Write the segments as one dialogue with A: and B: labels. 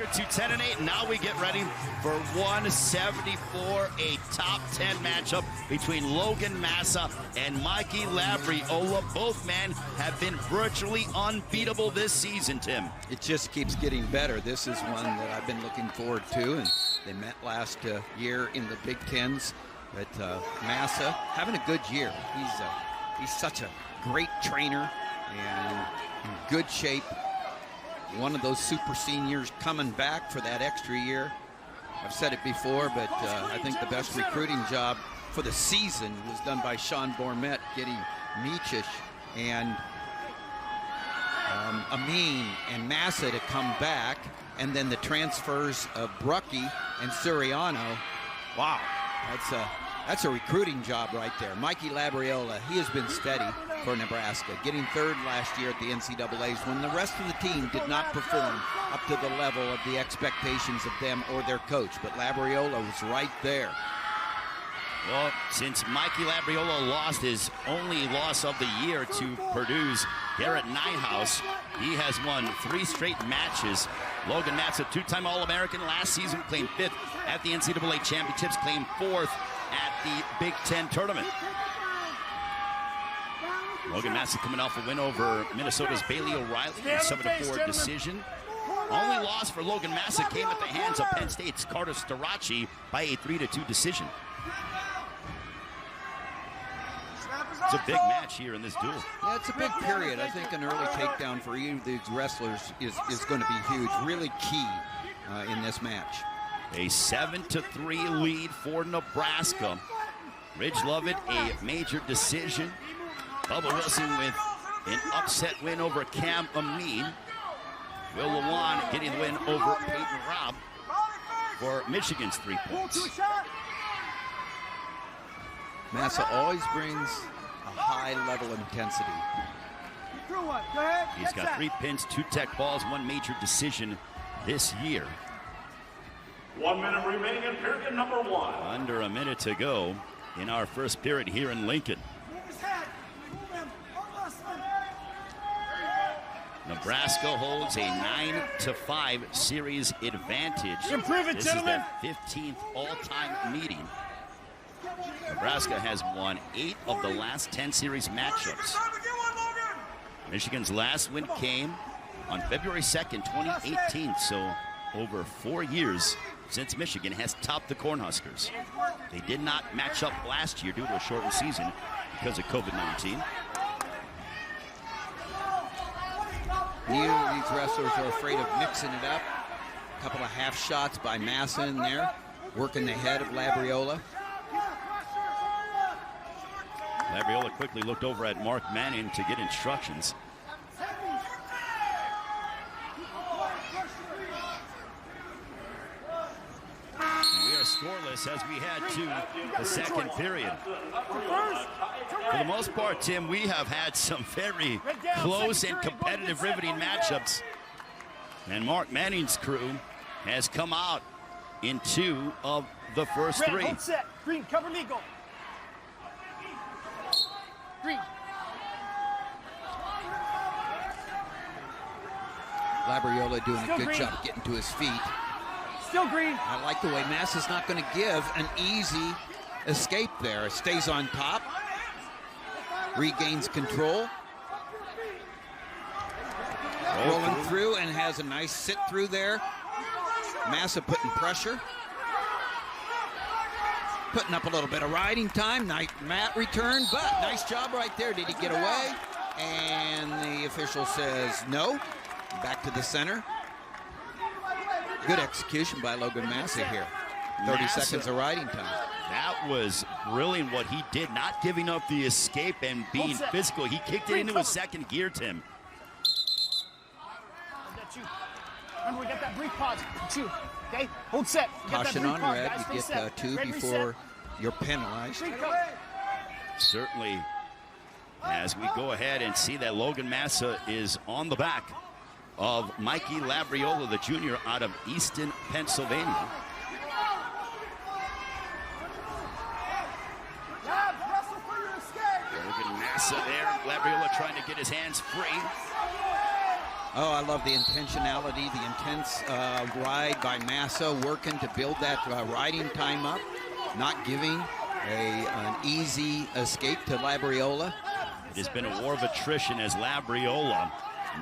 A: To 10-8. Now we get ready for 174, a top 10 matchup between Logan Massa and Mikey Labriola. Both men have been virtually unbeatable this season, Tim.
B: It just keeps getting better. This is one that I've been looking forward to, and they met last year in the Big Tens. But Massa having a good year. He's such a great trainer and in good shape. One of those super seniors coming back for that extra year. I've said it before, but I think the best recruiting job for the season was done by Sean Bormet, getting Micic and Amine and Massa to come back, and then the transfers of Brucky and Suriano. Wow, that's a recruiting job right there. Mikey Labriola, he has been steady for Nebraska, getting third last year at the NCAAs when the rest of the team did not perform up to the level of the expectations of them or their coach. But Labriola was right there.
A: Well, since Mikey Labriola lost his only loss of the year to Purdue's Garrett Nyhouse, he has won 3 straight matches. Logan Massa, 2-time All-American last season, claimed 5th at the NCAA championships, claimed 4th at the Big Ten tournament. Logan Massa coming off a win over Minnesota's Bailey O'Reilly in a 7-4 decision. Only loss for Logan Massa came at the hands of Penn State's Carter Starachi by a 3-2 decision. It's a big match here in this duel.
B: Yeah, it's a big period. I think an early takedown for either of these wrestlers is going to be huge, really key in this match.
A: A 7-3 lead for Nebraska. Ridge Lovett, a major decision. Bubba Wilson with an upset win over Cam Amine. Will Lewan getting the win over Peyton Robb for Michigan's 3 points.
B: Massa always brings a high level of intensity.
A: He's got 3 pins, 2 tech balls, 1 major decision this year.
C: 1 minute remaining in period number 1.
A: Under a minute to go in our first period here in Lincoln. Nebraska holds a 9-5 series advantage.
D: Improve it,
A: this
D: gentlemen.
A: is their 15th all-time meeting. Nebraska has won 8 of the last 10 series matchups. Michigan's last win came on February 2nd, 2018, so over 4 years since Michigan has topped the Cornhuskers. They did not match up last year due to a shortened season because of COVID-19.
B: Neither of these wrestlers are afraid of mixing it up. A couple of half shots by Massa in there, working the head of Labriola.
A: Labriola quickly looked over at Mark Manning to get instructions. We are scoreless as we head to the second period. For the most part, Tim, we have had some very close and competitive, riveting matchups. And Mark Manning's crew has come out in 2 of the first 3.
D: Hold set. Green, cover me, go. Green.
B: Labriola doing a good job getting to his feet.
D: Still green.
B: I like the way Massa's not going to give an easy escape there. Stays on top, regains control. Rolling through and has a nice sit through there. Massa putting pressure. Putting up a little bit of riding time. Nice mat return, but nice job right there. Did he get away? And the official says no. Back to the center. Good execution by Logan Massa here. 30 seconds of riding time.
A: That was brilliant what he did, not giving up the escape and being physical. He kicked it into his second gear, Tim.
D: Remember, we got that brief pause. 2, okay? Hold set.
B: Caution on red. You get 2 before you're penalized.
A: Certainly, as we go ahead and see that Logan Massa is on the back of Mikey Labriola, the junior out of Easton, Pennsylvania. Logan Massa there. Labriola trying to get his hands free.
B: Oh, I love the intentionality, the intense ride by Massa, working to build that riding time up, not giving an easy escape to Labriola.
A: It has been a war of attrition as Labriola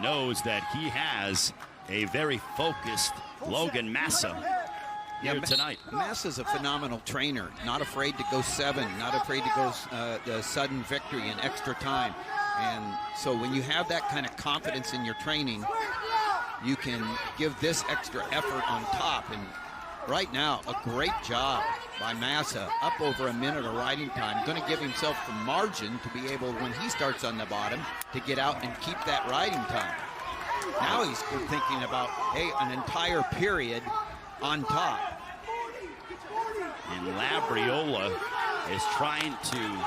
A: knows that he has a very focused Logan Massa here tonight.
B: Massa's a phenomenal trainer, not afraid to go 7, not afraid to go the sudden victory in extra time. And so when you have that kind of confidence in your training, you can give this extra effort on top. And right now, a great job by Massa, up over a minute of riding time. Going to give himself the margin to be able, when he starts on the bottom, to get out and keep that riding time. Now he's thinking about, hey, an entire period on top.
A: And Labriola is trying to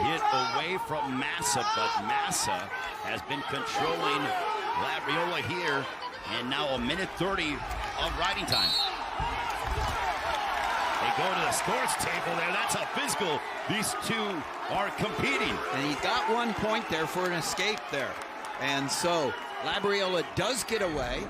A: get away from Massa, but Massa has been controlling Labriola here, and now a minute 30 of riding time. They go to the scores table there. That's how physical these two are competing.
B: And he got 1 point there for an escape there. And so Labriola does get away.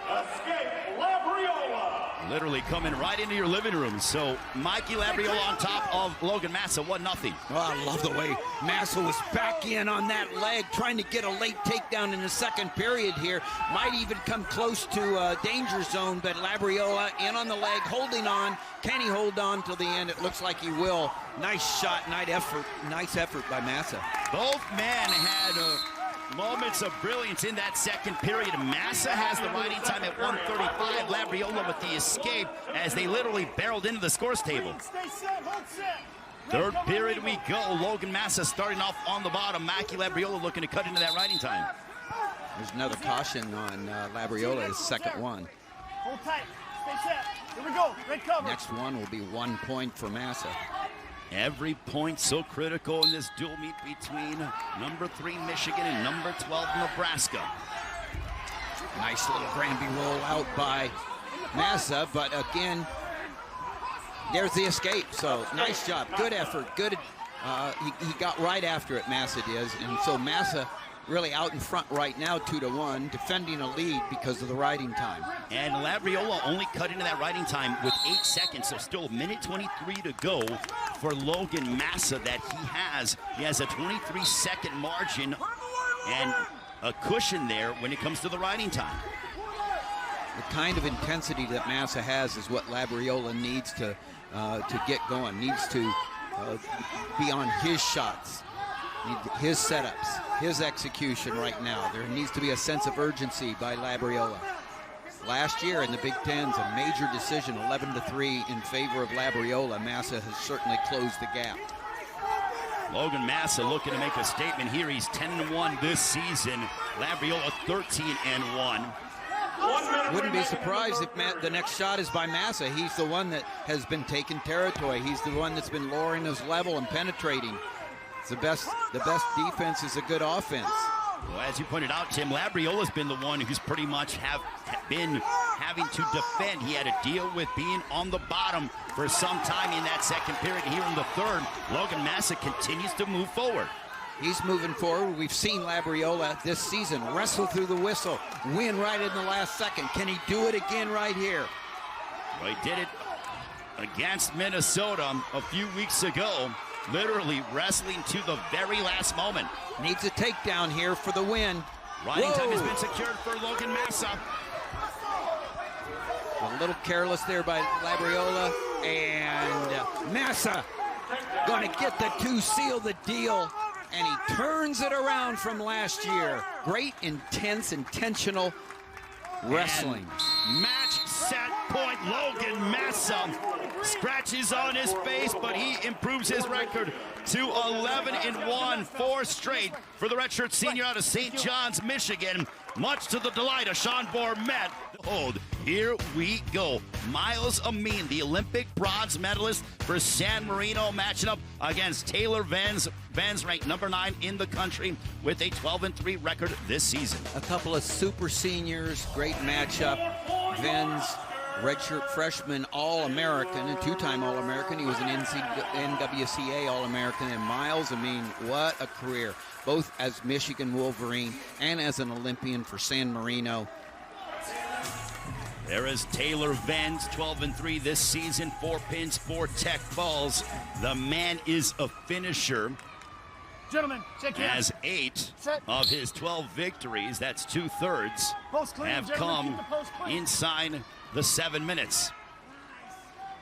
C: Escape Labriola.
A: Literally coming right into your living room. So Mikey Labriola on top of Logan Massa, 1-0.
B: Oh, I love the way Massa was back in on that leg, trying to get a late takedown in the second period here. Might even come close to danger zone, but Labriola in on the leg, holding on. Can he hold on till the end? It looks like he will. Nice shot, nice effort by Massa.
A: Both men had moments of brilliance in that second period. Massa has the riding time at 1:35. Labriola with the escape as they literally barreled into the scores table. Third period we go. Logan Massa starting off on the bottom. Mikey Labriola looking to cut into that riding time.
B: There's another caution on Labriola, his second one.
D: Hold tight. Stay set. Here we go. Red cover.
B: Next one will be 1 point for Massa.
A: Every point so critical in this dual meet between number 3 Michigan and number 12 Nebraska.
B: Nice little Granby roll out by Massa, but again, there's the escape. So nice job, good effort, good. He got right after it, Massa does, and so Massa really out in front right now, 2-1, defending a lead because of the riding time.
A: And Labriola only cut into that riding time with 8 seconds, so still a minute 23 to go for Logan Massa that he has. He has a 23-second margin and a cushion there when it comes to the riding time.
B: The kind of intensity that Massa has is what Labriola needs to get going, needs to be on his shots, his setups, his execution right now. There needs to be a sense of urgency by Labriola. Last year in the Big Ten's, a major decision, 11-3 in favor of Labriola. Massa has certainly closed the gap.
A: Logan Massa looking to make a statement here. He's 10-1 this season. Labriola 13-1.
B: Wouldn't be surprised if the next shot is by Massa. He's the one that has been taking territory. He's the one that's been lowering his level and penetrating. It's the best defense is a good offense.
A: Well, as you pointed out, Tim, Labriola's been the one who's pretty much been having to defend. He had to deal with being on the bottom for some time in that second period. Here in the third, Logan Massa continues to move forward.
B: He's moving forward. We've seen Labriola this season wrestle through the whistle, win right in the last second. Can he do it again right here?
A: Well, he did it against Minnesota a few weeks ago, literally wrestling to the very last moment.
B: Needs a takedown here for the win.
A: Riding time has been secured for Logan Massa.
B: A little careless there by Labriola, and Massa going to get the 2, seal the deal, and he turns it around from last year. Great, intense, intentional wrestling.
A: And match, set, point. Logan Massa scratches on his face, but he improves his record to 11-1, 4 straight for the redshirt senior out of St. John's, Michigan, much to the delight of Sean Bourmet. Hold, here we go. Myles Amine, the Olympic bronze medalist for San Marino, matching up against Taylor Venz. Venz ranked number 9 in the country with a 12-3 record this season.
B: A couple of super seniors, great matchup. Venz redshirt freshman All-American, a two-time All-American. He was an NWCA All-American. And Myles, what a career, both as Michigan Wolverine and as an Olympian for San Marino.
A: There is Taylor Venz, 12-3 this season, 4 pins, 4 tech balls. The man is a finisher.
D: Gentlemen, shake hands.
A: As 8 of his 12 victories, that's 2/3, have come inside the 7 minutes.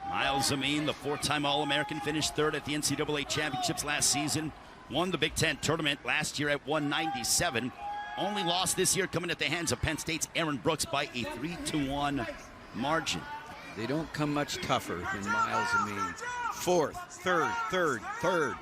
A: Myles Amine, the 4-time All-American, finished 3rd at the NCAA championships last season, won the Big Ten tournament last year at 197. Only lost this year coming at the hands of Penn State's Aaron Brooks by a 3-1 margin.
B: They don't come much tougher than Myles Amine. 4th, 3rd.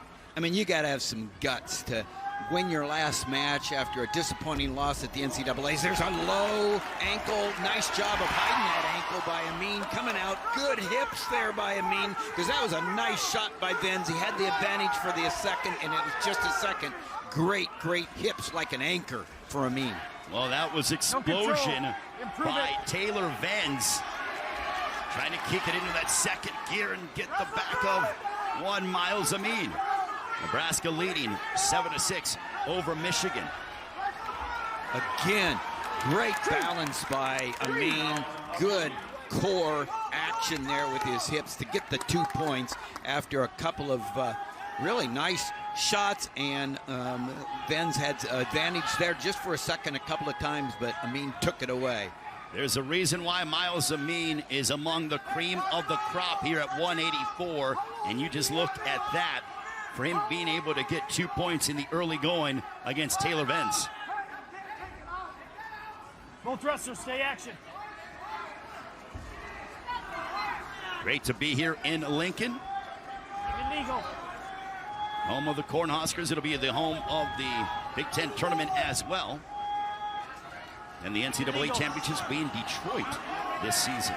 B: You got to have some guts to win your last match after a disappointing loss at the NCAAs. There's a low ankle. Nice job of hiding that ankle by Amine. Coming out. Good hips there by Amine, because that was a nice shot by Venz. He had the advantage for the second, and it was just a second. Great hips like an anchor for Amine.
A: Well, that was explosion by Taylor Venz. Trying to kick it into that second gear and get the back of one Myles Amine. Nebraska leading 7-6 over Michigan.
B: Again, great balance by Amine. Good core action there with his hips to get the 2 points after a couple of really nice shots, and Venz had advantage there just for a second a couple of times, but Amine took it away.
A: There's a reason why Myles Amine is among the cream of the crop here at 184, and you just look at that for him being able to get 2 points in the early going against Taylor Venz.
D: Both wrestlers stay action.
A: Great to be here in Lincoln.
D: Illegal.
A: Home of the Cornhuskers. It'll be the home of the Big Ten tournament as well. And the NCAA championships will be in Detroit this season.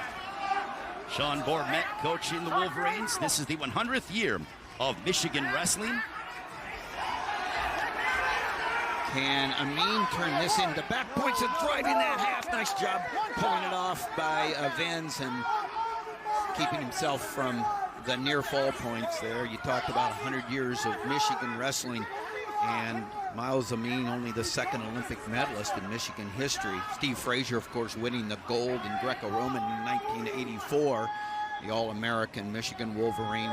A: Sean Bourmet coaching the Wolverines. This is the 100th year of Michigan wrestling.
B: Can Amine turn this into back points and driving that half? Nice job pulling it off by Venz and keeping himself from the near fall points there. You talked about 100 years of Michigan wrestling, and Myles Amine, only the 2nd Olympic medalist in Michigan history. Steve Frazier, of course, winning the gold in Greco-Roman in 1984, the All-American Michigan Wolverine,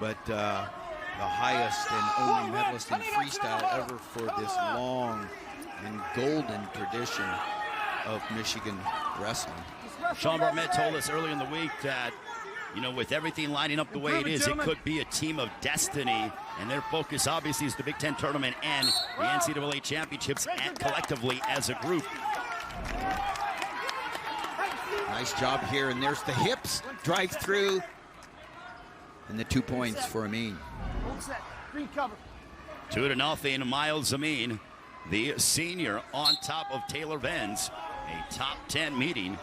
B: but the highest and only medalist in freestyle ever for this long and golden tradition of Michigan wrestling.
A: Sean Bourmet told us earlier in the week that, with everything lining up the way it is, it could be a team of destiny, and their focus obviously is the Big Ten tournament and the NCAA championships collectively as a group.
B: Nice job here, and there's the hips, drive through, and the 2 points for Amine.
A: 2-0, Myles Amine, the senior, on top of Taylor Venz. A top 10 meeting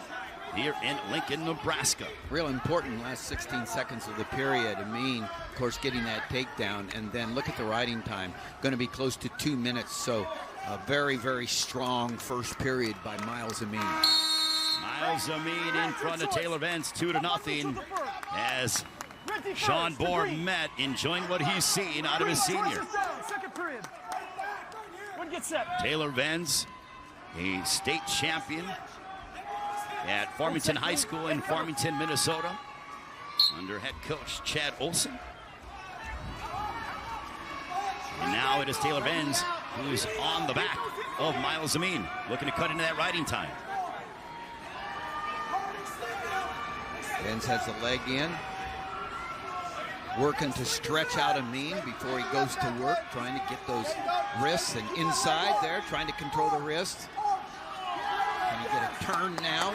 A: here in Lincoln, Nebraska.
B: Real important last 16 seconds of the period. Amine, of course, getting that takedown, and then look at the riding time. Going to be close to 2 minutes, so a very strong first period by Myles Amine.
A: Myles Amine in front of Taylor Venz, 2-0, as Sean Bourmet enjoying what he's seen out of his senior. Taylor Venz, a state champion at Farmington High School in Farmington, Minnesota, under head coach Chad Olson. And now it is Taylor Venz who's on the back of Myles Amine, looking to cut into that riding time.
B: Venz has the leg in, working to stretch out Amine before he goes to work, trying to get those wrists, and inside there, trying to control the wrists. Can he get a turn now?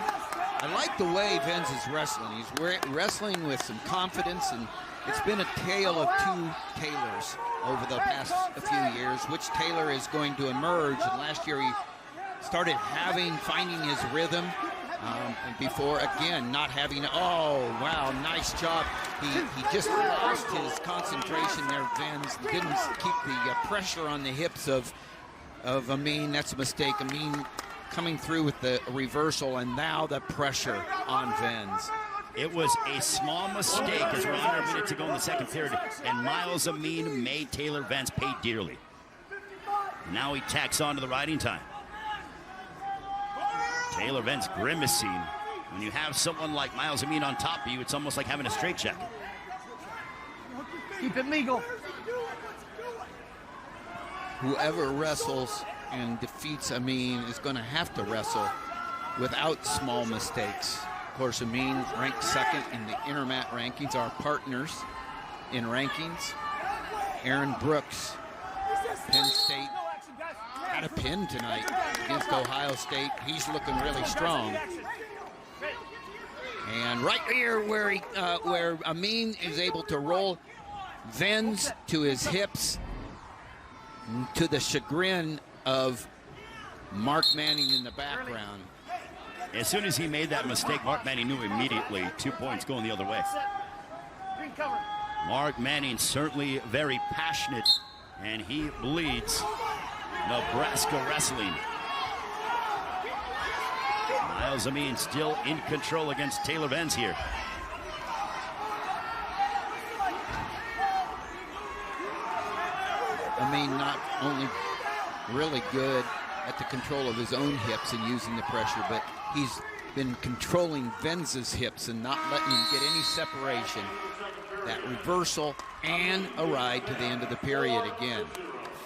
B: I like the way Venz is wrestling. He's wrestling with some confidence, and it's been a tale of two Taylors over the past few years. Which Taylor is going to emerge? And last year he started finding his rhythm. And before, again, not having, oh, wow, nice job. He just lost his concentration there, Venz. Didn't keep the pressure on the hips of Amine. That's a mistake. Amine coming through with the reversal, and now the pressure on Venz.
A: It was a small mistake as we're under a minute to go in the second period, and Myles Amine made Taylor Venz pay dearly. Now he tacks on to the riding time. Taylor Venz grimacing. When you have someone like Myles Amine on top of you, it's almost like having a straight check.
D: Keep it legal.
B: Whoever wrestles and defeats Amine is going to have to wrestle without small mistakes. Of course, Amine ranked second in the Intermat rankings. Our partners in rankings. Aaron Brooks, Penn State, had a pin tonight against Ohio State. He's looking really strong. And right here where Amine is able to roll Venz to his hips, to the chagrin of Mark Manning in the background.
A: As soon as he made that mistake, Mark Manning knew immediately 2 points going the other way. Mark Manning certainly very passionate, and he bleeds Nebraska wrestling. Myles Amine still in control against Taylor Venz here.
B: Amine not only really good at the control of his own hips and using the pressure, but he's been controlling Venz's hips and not letting him get any separation. That reversal and a ride to the end of the period again.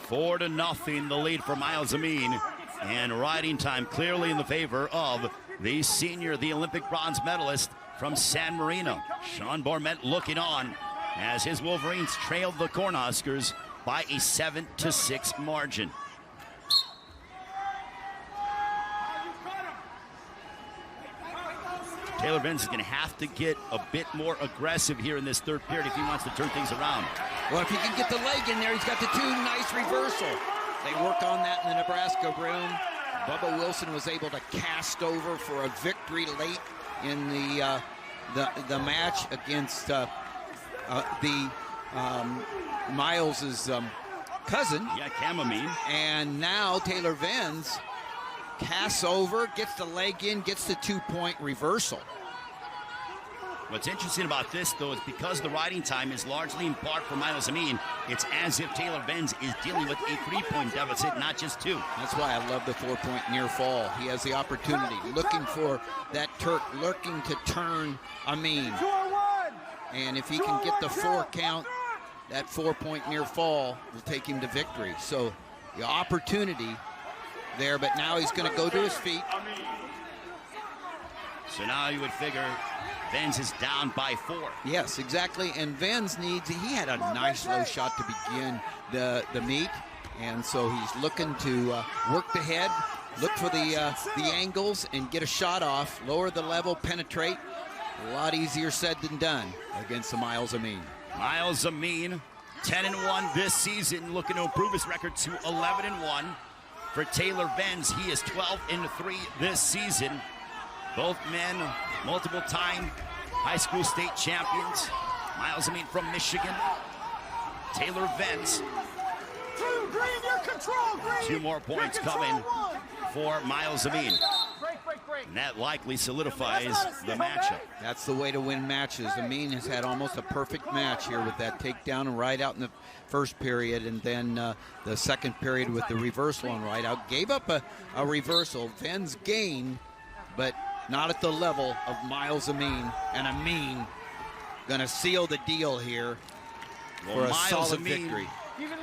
A: 4-0, the lead for Myles Amine, and riding time clearly in the favor of the senior, the Olympic bronze medalist from San Marino. Sean Bormet looking on as his Wolverines trailed the Cornhuskers by a 7-6 margin. Taylor Venz is going to have to get a bit more aggressive here in this third period if he wants to turn things around.
B: Well, if he can get the leg in there, he's got the two nice reversal. They work on that in the Nebraska room. Bubba Wilson was able to cast over for a victory late in the match against Myles' cousin.
A: Yeah, Cam Amine.
B: And now Taylor Venz casts over, gets the leg in, gets the 2-point reversal.
A: What's interesting about this, though, is because the riding time is largely in part for Myles Amine, it's as if Taylor Venz is dealing with a 3-point deficit, not just 2.
B: That's why I love the 4-point near fall. He has the opportunity, looking for that Turk, looking to turn Amine. And if he can get the 4 count, that 4-point near fall will take him to victory. So the opportunity there, but now he's going to go to his feet.
A: So now you would figure Venz is down by 4.
B: Yes, exactly. And Venz he had a nice low shot to begin the meet. And so he's looking to work the head, look for the angles and get a shot off, lower the level, penetrate. A lot easier said than done against the Myles Amine.
A: Myles Amine, 10-1 this season, looking to improve his record to 11-1. For Taylor Venz, he is 12-3 this season. Both men, multiple-time high school state champions. Myles Amine from Michigan. Taylor Venz. 2 more points coming for Myles Amine. And that likely solidifies the matchup.
B: That's the way to win matches. Amine has had almost a perfect match here with that takedown and ride out in the first period, and then the second period with the reversal and ride out. Gave up a reversal. Venz gained, but not at the level of Myles Amine. And Amine going to seal the deal here for a solid victory.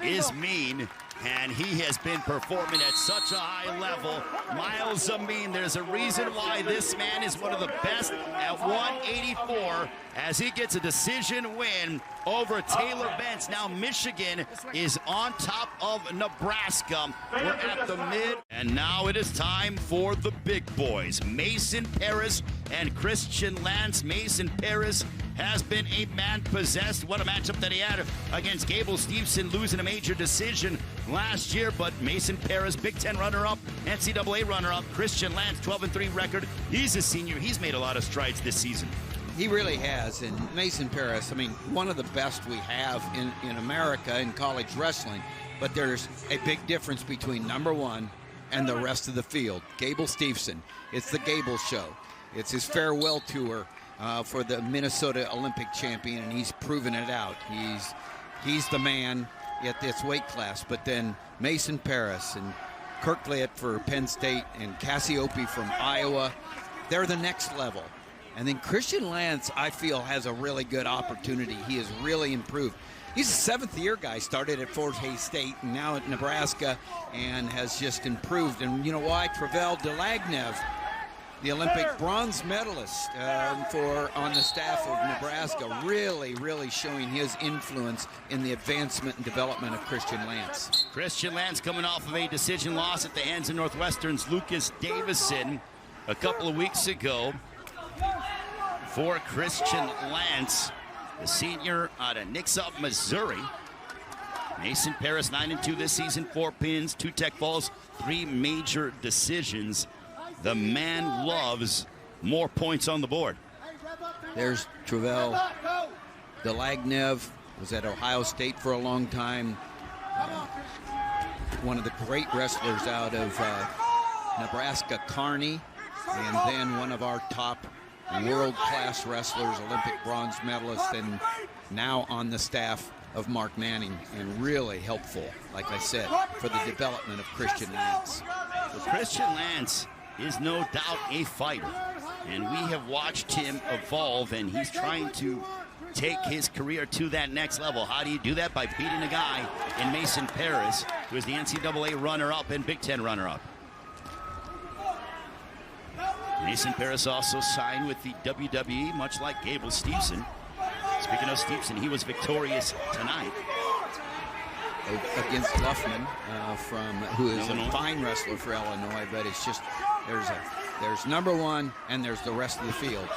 A: Is mean, and he has been performing at such a high level. Myles Amine, there's a reason why this man is one of the best at 184 as he gets a decision win over Taylor Venz. Now Michigan is on top of Nebraska. We're at the mid, and now it is time for the big boys. Mason Parris and Christian Lance. Mason Parris has been a man possessed. What a matchup that he had against Gable Stevenson, losing a major decision last year. But Mason Parris, Big Ten runner-up, NCAA runner-up. Christian Lance, 12-3 record. He's a senior. He's made a lot of strides this season.
B: He really has. And Mason Parris, I mean, one of the best we have in America in college wrestling. But there's a big difference between number 1 and the rest of the field. Gable Stevenson. It's the Gable show. It's his farewell tour for the Minnesota Olympic champion, and he's proven it out. He's the man at this weight class. But then Mason Parris and Kirkliet for Penn State and Cassiope from Iowa, they're the next level. And then Christian Lance, I feel, has a really good opportunity. He has really improved. He's a seventh-year guy, started at Fort Hays State and now at Nebraska, and has just improved. And you know why? Travel Delagnev, the Olympic bronze medalist on the staff of Nebraska, really showing his influence in the advancement and development of Christian Lance.
A: Christian Lance coming off of a decision loss at the hands of Northwestern's Lucas Davison a couple of weeks ago. For Christian Lance, the senior out of Nixa, Missouri. Mason Parris 9-2 this season, 4 pins, 2 tech falls, 3 major decisions. The man loves more points on the board.
B: There's Travel Delagnev, was at Ohio State for a long time. One of the great wrestlers out of Nebraska, Kearney, and then one of our top world-class wrestlers, Olympic bronze medalist, and now on the staff of Mark Manning, and really helpful, like I said, for the development of Christian Lance.
A: Well, Christian Lance is no doubt a fighter, and we have watched him evolve, and he's trying to take his career to that next level. How do you do that? By beating a guy in Mason Parris, who is the NCAA runner-up and Big Ten runner-up. Mason Parris also signed with the WWE, much like Gable Stevenson. Speaking of Stevenson, he was victorious tonight
B: against Luffman, who is
A: Illinois.
B: a fine wrestler for Illinois, but it's just there's number one and there's the rest of the field.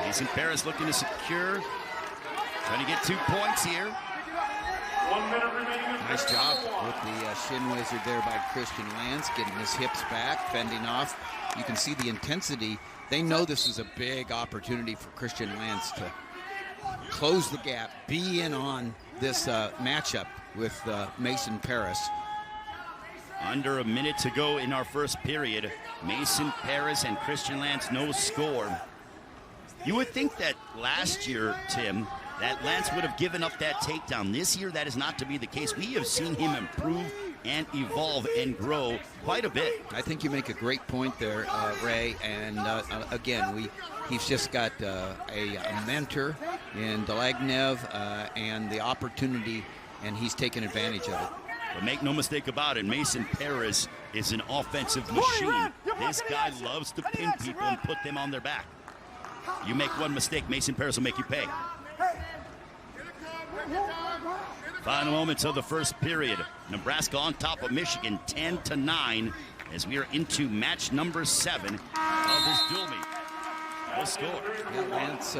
A: Mason Parris looking to secure, trying to get 2 points here.
C: 1 minute remaining.
B: Nice job with the shin wizard there by Christian Lance, getting his hips back, fending off. You can see the intensity. They know this is a big opportunity for Christian Lance to close the gap, be in on this matchup with Mason Parris.
A: Under a minute to go in our first period. Mason Parris and Christian Lance, no score. You would think that last year, Tim, that Lance would have given up that takedown. This year, that is not to be the case. We have seen him improve and evolve and grow quite a bit.
B: I think you make a great point there, Ray. And again, he's just got a mentor in Delagnev and the opportunity, and he's taken advantage of it.
A: But make no mistake about it, Mason Parris is an offensive machine. This guy loves to pin people and put them on their back. You make one mistake, Mason Parris will make you pay. Final moments of the first period. Nebraska on top of Michigan, 10-9, as we are into match number 7 of this dual meet. No score.
B: Yeah, Lance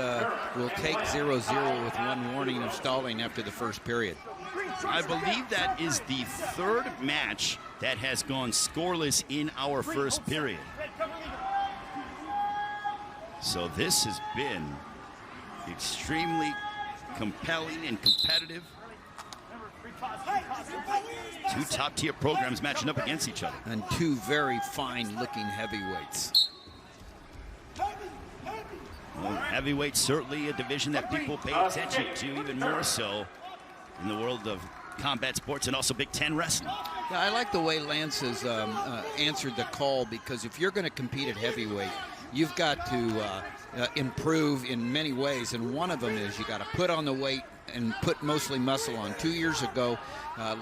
B: will take 0-0 with 1 warning of stalling after the first period.
A: I believe that is the 3rd match that has gone scoreless in our first period. So this has been extremely compelling and competitive. 2 top-tier programs matching up against each other.
B: And 2 very fine-looking heavyweights.
A: Well, heavyweight, certainly a division that people pay attention to, even more so in the world of combat sports and also Big Ten wrestling.
B: Yeah, I like the way Lance has answered the call, because if you're going to compete at heavyweight, you've got to improve in many ways, and one of them is you got to put on the weight and put mostly muscle on. 2 years ago,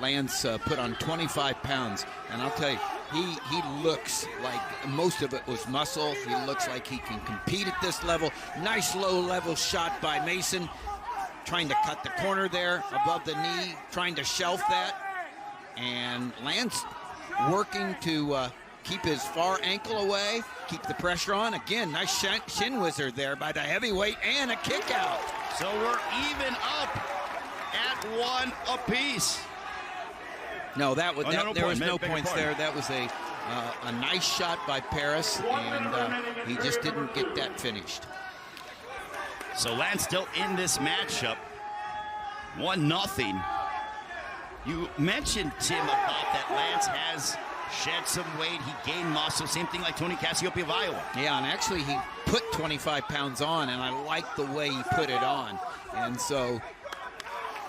B: Lance put on 25 pounds, and I'll tell you, he looks like most of it was muscle. He looks like he can compete at this level. Nice low-level shot by Mason, trying to cut the corner there above the knee, trying to shelf that, and Lance working to keep his far ankle away, keep the pressure on. Again, nice shin wizard there by the heavyweight, and a kick out.
A: So we're even up at 1 apiece.
B: No, there was no
A: Beg
B: points
A: your
B: there. That was a nice shot by Parris, and he just didn't get that finished. So
A: Lance still in this matchup, 1-0. You mentioned, Tim, about that Lance has shed some weight. He gained muscle. Same thing like Tony Cassiope of Iowa.
B: Yeah, and actually he put 25 pounds on, and I like the way he put it on. And so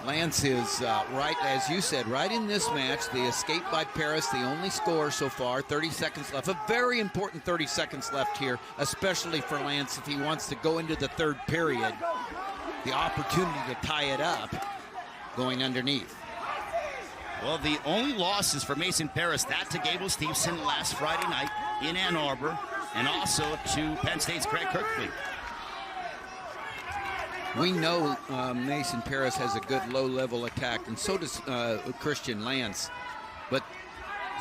B: Lance is right, as you said, right in this match. The escape by Parris, the only score so far, 30 seconds left. A very important 30 seconds left here, especially for Lance if he wants to go into the third period. The opportunity to tie it up going underneath.
A: Well, the only losses for Mason Parris, that to Gable Stevenson last Friday night in Ann Arbor, and also to Penn State's Greg Kirkfleet.
B: We know Mason Parris has a good low-level attack, and so does Christian Lance. But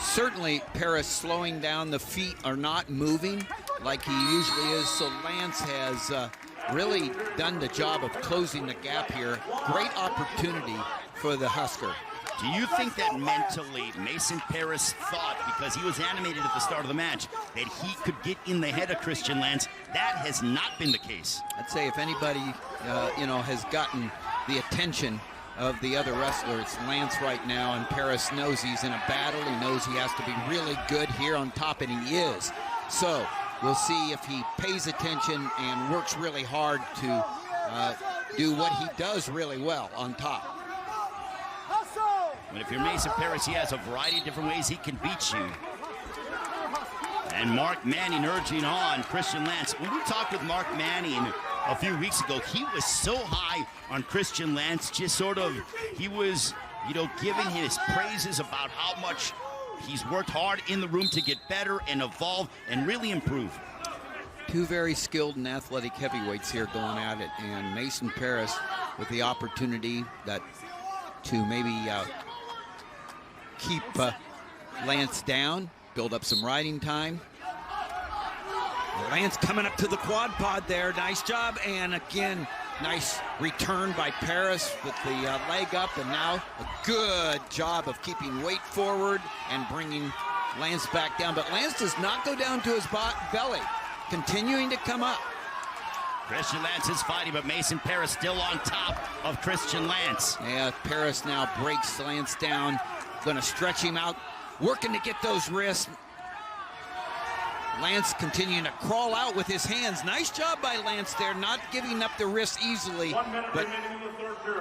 B: certainly Parris slowing down, the feet are not moving like he usually is, so Lance has really done the job of closing the gap here. Great opportunity for the Husker.
A: Do you think that mentally Mason Parris thought, because he was animated at the start of the match, that he could get in the head of Christian Lance? That has not been the case.
B: I'd say if anybody, has gotten the attention of the other wrestler, it's Lance right now, and Parris knows he's in a battle. He knows he has to be really good here on top, and he is. So we'll see if he pays attention and works really hard to do what he does really well on top.
A: But if you're Mason Parris, he has a variety of different ways he can beat you. And Mark Manning urging on Christian Lance. When we talked with Mark Manning a few weeks ago, he was so high on Christian Lance, just sort of, he was, giving his praises about how much he's worked hard in the room to get better and evolve and really improve.
B: Two very skilled and athletic heavyweights here going at it, and Mason Parris with the opportunity to maybe keep Lance down, build up some riding time. Lance coming up to the quad pod there. Nice job. And again, nice return by Parris with the leg up. And now a good job of keeping weight forward and bringing Lance back down. But Lance does not go down to his belly, continuing to come up.
A: Christian Lance is fighting, but Mason Parris still on top of Christian Lance.
B: Yeah, Parris now breaks Lance down. Going to stretch him out, working to get those wrists. Lance continuing to crawl out with his hands. Nice job by Lance there, not giving up the wrists easily. But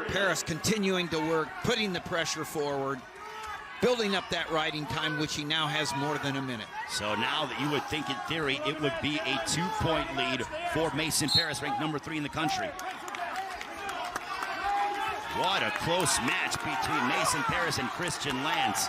B: Parris continuing to work, putting the pressure forward, building up that riding time, which he now has more than a minute.
A: So now that you would think in theory it would be a 2-point lead for Mason Parris, ranked number 3 in the country. What a close match between Mason Parris and Christian Lance.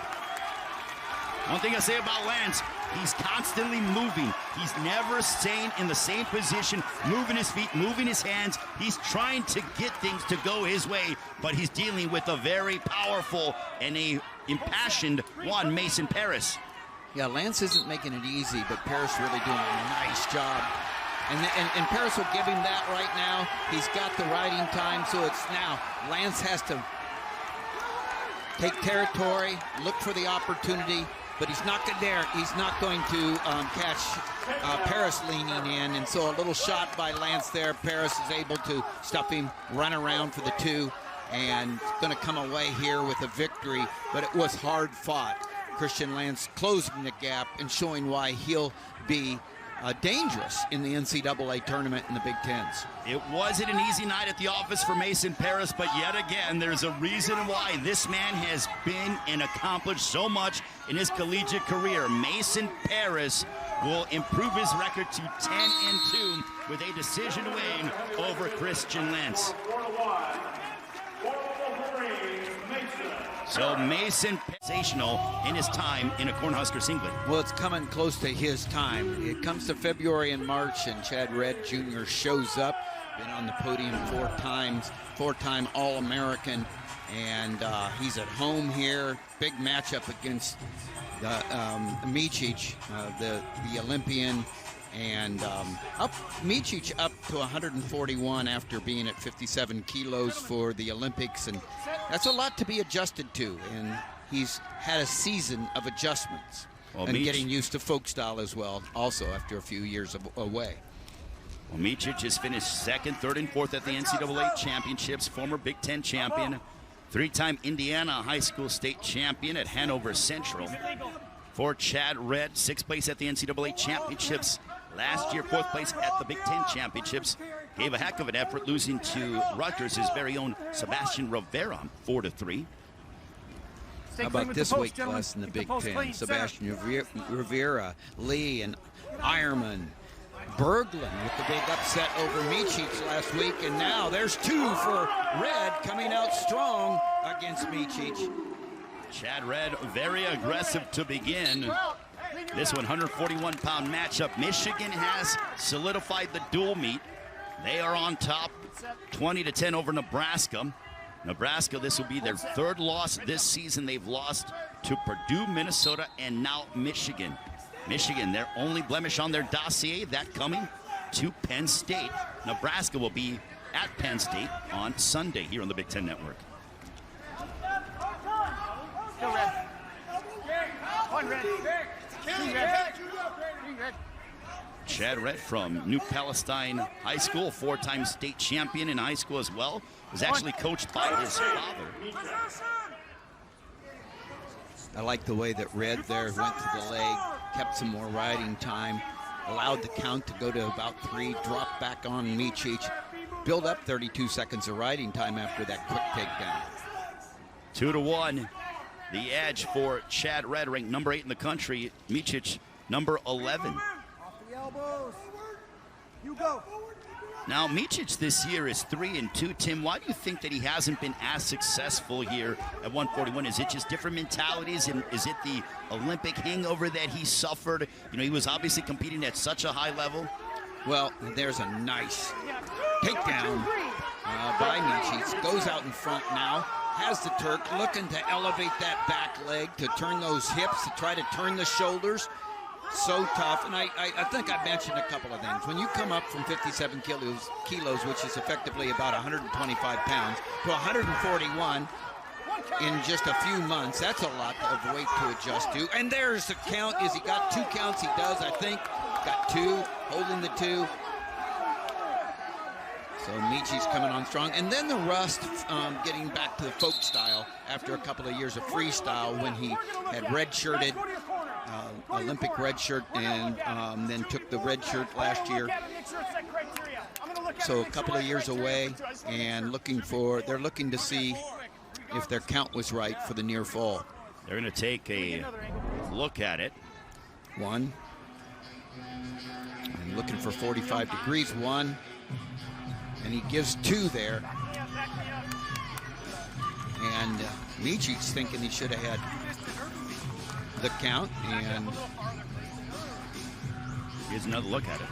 A: One thing I say about Lance, he's constantly moving. He's never staying in the same position, moving his feet, moving his hands. He's trying to get things to go his way, but he's dealing with a very powerful and a impassioned one, Mason Parris.
B: Yeah, Lance isn't making it easy, but Parris really doing a nice job. And Parris will give him that right now. He's got the riding time, so it's now Lance has to take territory, look for the opportunity, but he's not there. He's not going to catch Parris leaning in, and so a little shot by Lance there. Parris is able to stop him, run around for the 2, and going to come away here with a victory, but it was hard fought. Christian Lance closing the gap and showing why he'll be dangerous in the NCAA tournament in the Big Tens.
A: It wasn't an easy night at the office for Mason Parris, but yet again, there's a reason why this man has been and accomplished so much in his collegiate career. Mason Parris will improve his record to 10-2 with a decision win over Christian Lance. So Mason, sensational in his time in a Cornhusker singlet.
B: Well, it's coming close to his time. It comes to February and March, and Chad Redd Jr. shows up. Been on the podium 4 times, 4-time All-American, and he's at home here. Big matchup against Micic, the Olympian, and Micic up to 141 after being at 57 kilos for the Olympics, and that's a lot to be adjusted to, and he's had a season of adjustments and getting used to folk style as well, also after a few years away.
A: Well, Micic has finished 2nd, 3rd, and 4th at the NCAA championships, former Big Ten champion. Three-time Indiana high school state champion at Hanover Central. For Chad Red, 6th place at the NCAA championships last year, 4th place at the Big Ten championships. Gave a heck of an effort, losing to Rutgers, his very own Sebastian Rivera, 4-3.
B: How about this weight class in the Big Ten? Sebastian Rivera, Lee, and Ironman. Berglund with the big upset over Micic last week, and now there's 2 for Red coming out strong against Micic.
A: Chad Red very aggressive to begin. This 141-pound matchup. Michigan has solidified the dual meet. They are on top, 20-10 over Nebraska. Nebraska, this will be their 3rd loss this season. They've lost to Purdue, Minnesota, and now Michigan. Michigan, their only blemish on their dossier, that coming to Penn State. Nebraska will be at Penn State on Sunday here on the Big Ten Network.
D: Go Red. 1 Red. 3 Red. 3 Red.
A: Chad Red from New Palestine High School, 4-time state champion in high school as well. Was actually coached by his father.
B: I like the way that Red there went to the leg, kept some more riding time, allowed the count to go to about 3, dropped back on Micic, build up 32 seconds of riding time after that quick takedown.
A: 2-1, the edge for Chad Red, ranked number 8 in the country. Micic, number 11.
E: Off the elbows. You go.
A: Now, Micic this year is 3-2. Tim, why do you think that he hasn't been as successful here at 141? Is it just different mentalities, and is it the Olympic hangover that he suffered? You know, he was obviously competing at such a high level.
B: Well, there's a nice takedown by Micic. Goes out in front now. Has the Turk looking to elevate that back leg, to turn those hips, to try to turn the shoulders. So tough, and I think I mentioned a couple of things. When you come up from 57 kilos, which is effectively about 125 pounds, to 141 in just a few months, that's a lot of weight to adjust to. And there's the count. Is he got 2 counts? He does, I think. Got 2, holding the 2. So Micic's coming on strong. And then the rust, getting back to the folk style after a couple of years of freestyle when he had redshirted, Olympic red shirt, and then took the red shirt last year. So a couple of years away, and they're looking to see if their count was right for the near fall.
A: They're going to take a look at it.
B: 1. And looking for 45 degrees. 1. And he gives 2 there. And Micic's thinking he should have had the count, and
A: here's another look at it.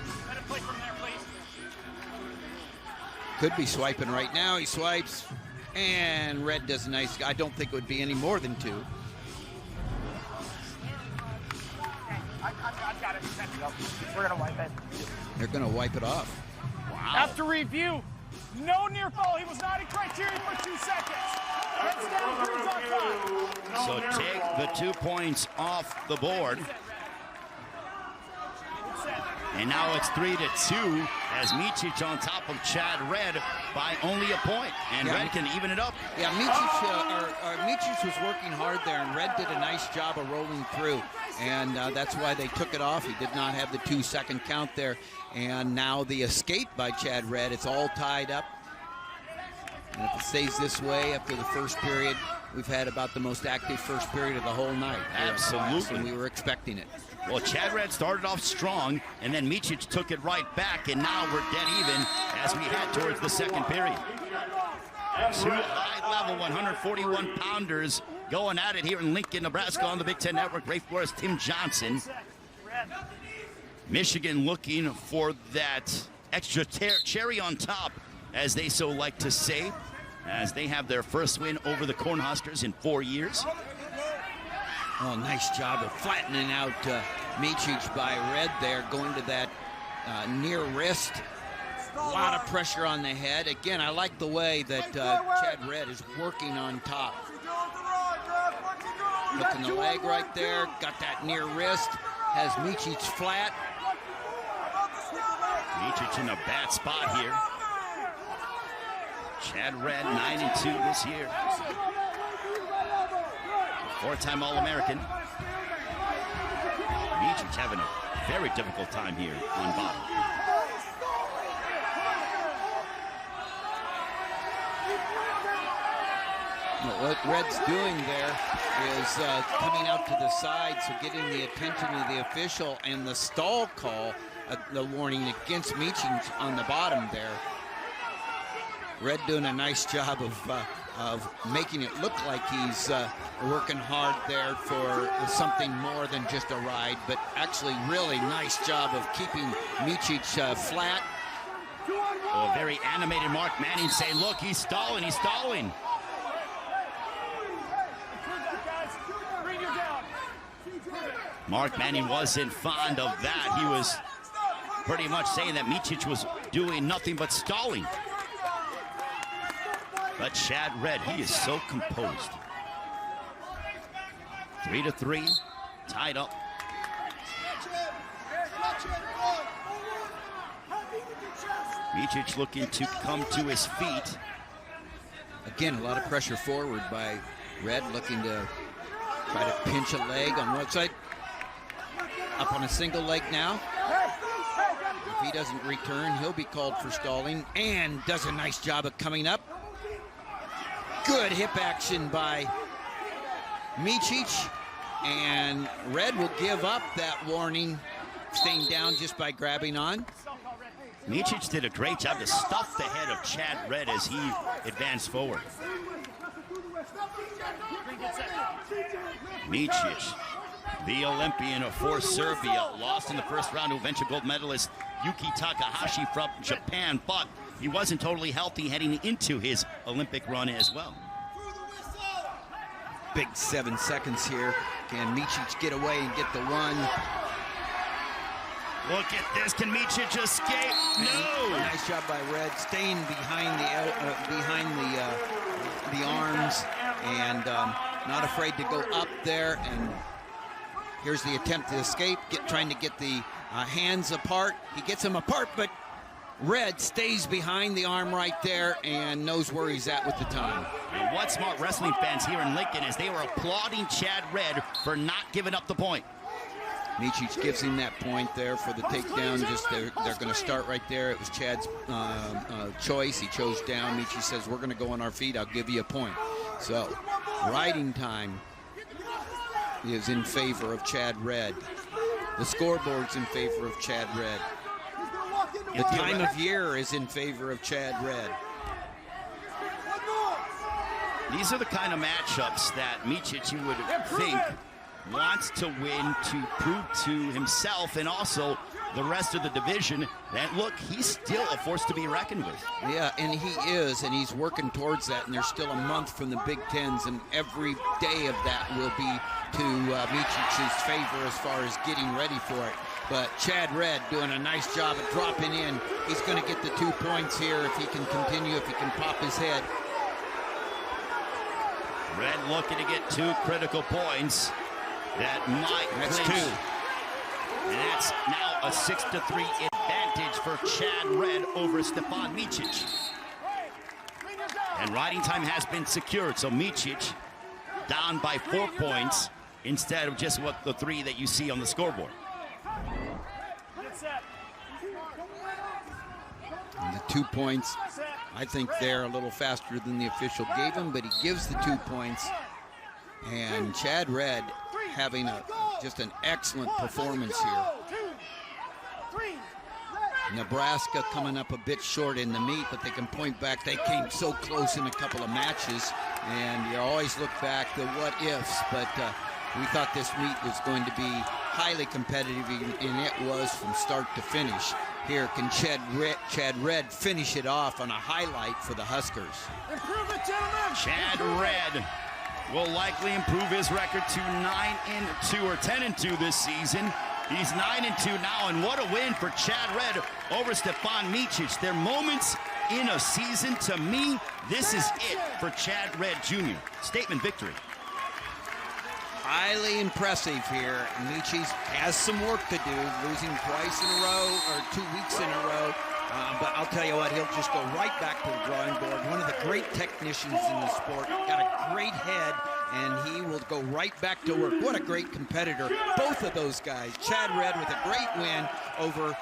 B: Could be swiping right now. He swipes, and Red does a nice. I don't think it would be any more than 2.
D: I've got it. We're gonna wipe it.
B: They're gonna wipe it off.
A: Wow.
D: After review, no near fall. He was not in criteria for 2 seconds. Heads down, Cruz on top.
A: So take the 2 points off the board. And now it's 3-2 as Micic on top of Chad Red by only a point. And Red can even it up.
B: Yeah, Micic was working hard there, and Red did a nice job of rolling through. And that's why they took it off. He did not have the 2-second count there. And now the escape by Chad Red, it's all tied up. And if it stays this way after the first period, we've had about the most active first period of the whole night.
A: Absolutely.
B: And we were expecting it.
A: Well, Chad Red started off strong, and then Micic took it right back, and now we're dead even as we head towards the second period. 2 high-level 141-pounders going at it here in Lincoln, Nebraska on the Big Ten Network. Ray Flores, Tim Johnson. Michigan looking for that extra cherry on top, as they so like to say, as they have their first win over the Cornhuskers in 4 years.
B: Oh, nice job of flattening out Micic by Red there, going to that near wrist. A lot of pressure on the head. Again, I like the way that Chad Red is working on top. Looking the leg right there, got that near wrist, has Micic flat.
A: Micic in a bad spot here. Chad Red, 9-2 this year. Four-time All-American. Micic having a very difficult time here on bottom.
B: What Red's doing there is coming out to the side, so getting the attention of the official, and the stall call, the warning against Micic on the bottom there. Red doing a nice job of making it look like he's working hard there for something more than just a ride, but actually really nice job of keeping Micic flat.
A: Oh, very animated Mark Manning saying, look, he's stalling, he's stalling. Mark Manning wasn't fond of that. He was pretty much saying that Micic was doing nothing but stalling. But Chad Red, he is so composed. 3-3, tied up. Micic looking to come to his feet.
B: Again, a lot of pressure forward by Red, looking to try to pinch a leg on one side. Up on a single leg now. If he doesn't return, he'll be called for stalling, and does a nice job of coming up. Good hip action by Micic, and Red will give up that warning, staying down just by grabbing on.
A: Micic did a great job to stuff the head of Chad Red as he advanced forward. Micic, the Olympian for Serbia, lost in the first round to eventual gold medalist Yuki Takahashi from Japan, but he wasn't totally healthy heading into his Olympic run as well.
B: Big 7 seconds here. Can Micic get away and get the one?
A: Look at this. Can Micic escape? No.
B: Nice job by Red, staying behind the arms, and not afraid to go up there. And here's the attempt to escape, trying to get the hands apart. He gets them apart, but Red stays behind the arm right there and knows where he's at with the time.
A: And what smart wrestling fans here in Lincoln is they were applauding Chad Red for not giving up the point.
B: Micic gives him that point there for the takedown. Just they're going to start right there. It was Chad's choice. He chose down. Micic says, we're going to go on our feet. I'll give you a point. So riding time is in favor of Chad Red. The scoreboard's in favor of Chad Red. The time of year is in favor of Chad Red.
A: These are the kind of matchups that Micic, you would think, wants to win to prove to himself and also the rest of the division that, look, he's still a force to be reckoned with.
B: Yeah, and he is, and he's working towards that, and there's still a month from the Big Tens, and every day of that will be to Micic's favor as far as getting ready for it. But Chad Red doing a nice job at dropping in. He's going to get the 2 points here if he can continue, if he can pop his head.
A: Red looking to get 2 critical points. That might clinch. 2. And that's now a 6-3 advantage for Chad Red over Stevan Micic. And riding time has been secured, so Micic down by 4 points instead of just what the 3 that you see on the scoreboard.
B: And the 2 points, I think they're a little faster than the official gave him, but he gives the 2 points. And Chad Red having just an excellent performance here. Nebraska coming up a bit short in the meet, but they can point back. They came so close in a couple of matches, and you always look back the what ifs, but we thought this meet was going to be highly competitive, and it was from start to finish. Here, can Chad Red finish it off on a highlight for the Huskers?
D: Improve it, gentlemen!
A: Chad Red will likely improve his record to 9-2 or 10-2 this season. He's 9-2 now, and what a win for Chad Red over Stevan Micic. They're moments in a season. To me, this is it for Chad Red Jr. Statement victory.
B: Highly impressive here. Micic has some work to do, losing twice in a row, or 2 weeks in a row. But I'll tell you what, he'll just go right back to the drawing board. One of the great technicians in the sport, got a great head, and he will go right back to work. What a great competitor. Both of those guys. Chad Red with a great win over